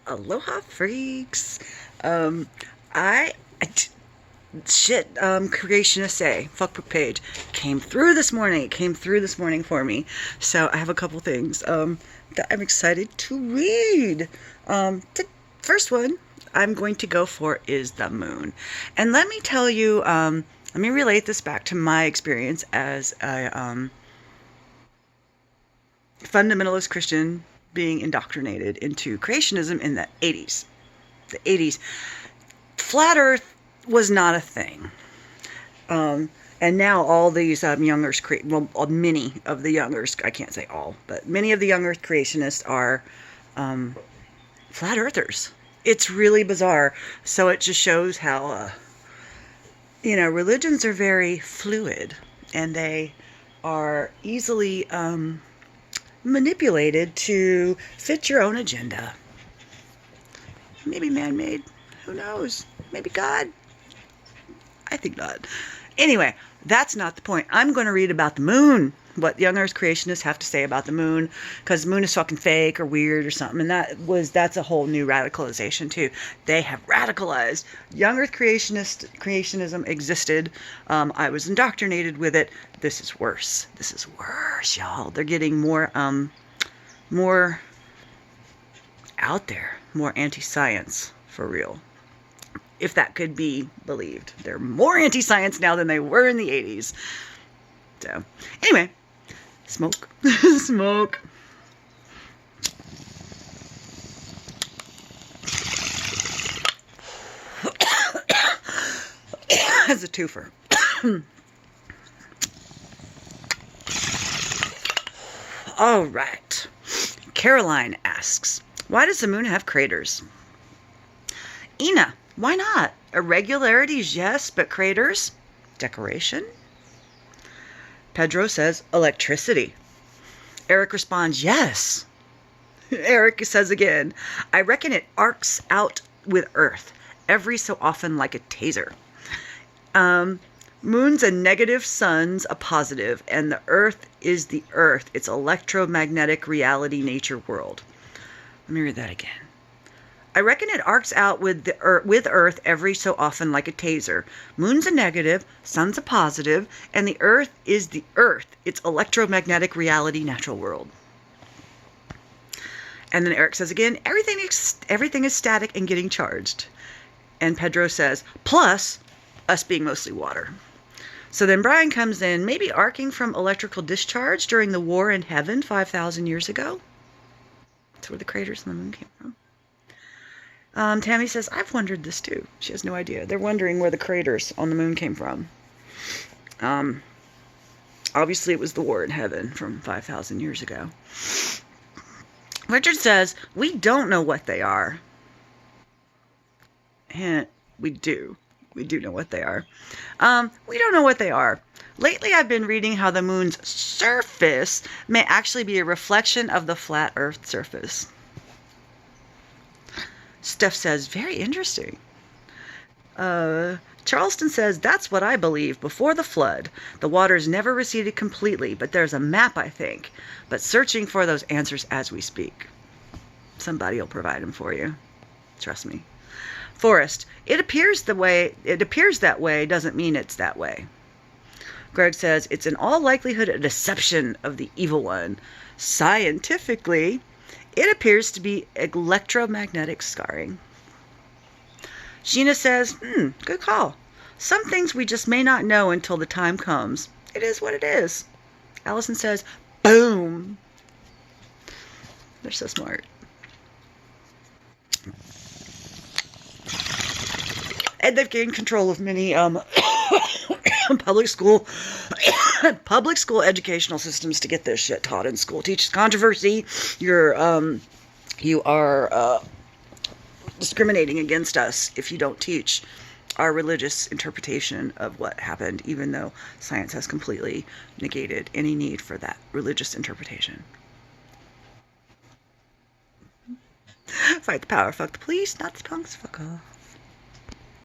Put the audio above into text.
Aloha freaks. I Creationists Say, fuckbook page came through this morning. It came through this morning for me. So I have a couple things that I'm excited to read. The first one I'm going to go for is the moon. And let me tell you, let me relate this back to my experience as a fundamentalist Christian being indoctrinated into creationism in the 80s. The 80s. Flat Earth was not a thing. And now all these young Earth, many of the young Earth, I can't say all, but many of the young Earth creationists are flat earthers. It's really bizarre. So it just shows how, religions are very fluid and they are easily manipulated to fit your own agenda. Maybe man-made. Who knows? Maybe God. I think not. Anyway, that's not the point. I'm going to read about the moon. What young Earth creationists have to say about the moon, because the moon is fucking fake or weird or something, and that's a whole new radicalization too. They have radicalized. Young Earth creationism existed. I was indoctrinated with it. This is worse. This is worse, y'all. They're getting more out there, more anti-science for real. If that could be believed. They're more anti-science now than they were in the 80s. So, anyway, smoke. Smoke. That's a twofer. All right. Caroline asks, why does the moon have craters? Ina, why not? Irregularities, yes, but craters? Decoration? Pedro says, electricity. Eric responds, yes. Eric says again, I reckon it arcs out with Earth every so often like a taser. Moon's a negative, sun's a positive, and the Earth is the Earth. It's electromagnetic reality nature world. Let me read that again. I reckon it arcs out with Earth every so often like a taser. Moon's a negative, sun's a positive, and the Earth is the Earth. It's electromagnetic reality natural world. And then Eric says again, everything is static and getting charged. And Pedro says, plus us being mostly water. So then Brian comes in, maybe arcing from electrical discharge during the war in heaven 5,000 years ago. That's where the craters on the moon came from. Tammy says, I've wondered this too. She has no idea. They're wondering where the craters on the moon came from. Obviously it was the war in heaven from 5,000 years ago. Richard says, we don't know what they are. And we do. We do know what they are. We don't know what they are. Lately I've been reading how the moon's surface may actually be a reflection of the flat Earth surface. Steph says, very interesting. Charleston says, that's what I believe. Before the flood, the waters never receded completely, but there's a map, I think. But searching for those answers as we speak. Somebody will provide them for you. Trust me. Forrest, it appears that way doesn't mean it's that way. Greg says, it's in all likelihood a deception of the evil one. Scientifically, it appears to be electromagnetic scarring. Sheena says, good call. Some things we just may not know until the time comes. It is what it is. Allison says, boom. They're so smart. And they've gained control of many public school educational systems to get this shit taught in school. Teaches controversy. You are discriminating against us if you don't teach our religious interpretation of what happened, even though science has completely negated any need for that religious interpretation. Fight the power, fuck the police, not the punks, fuck off.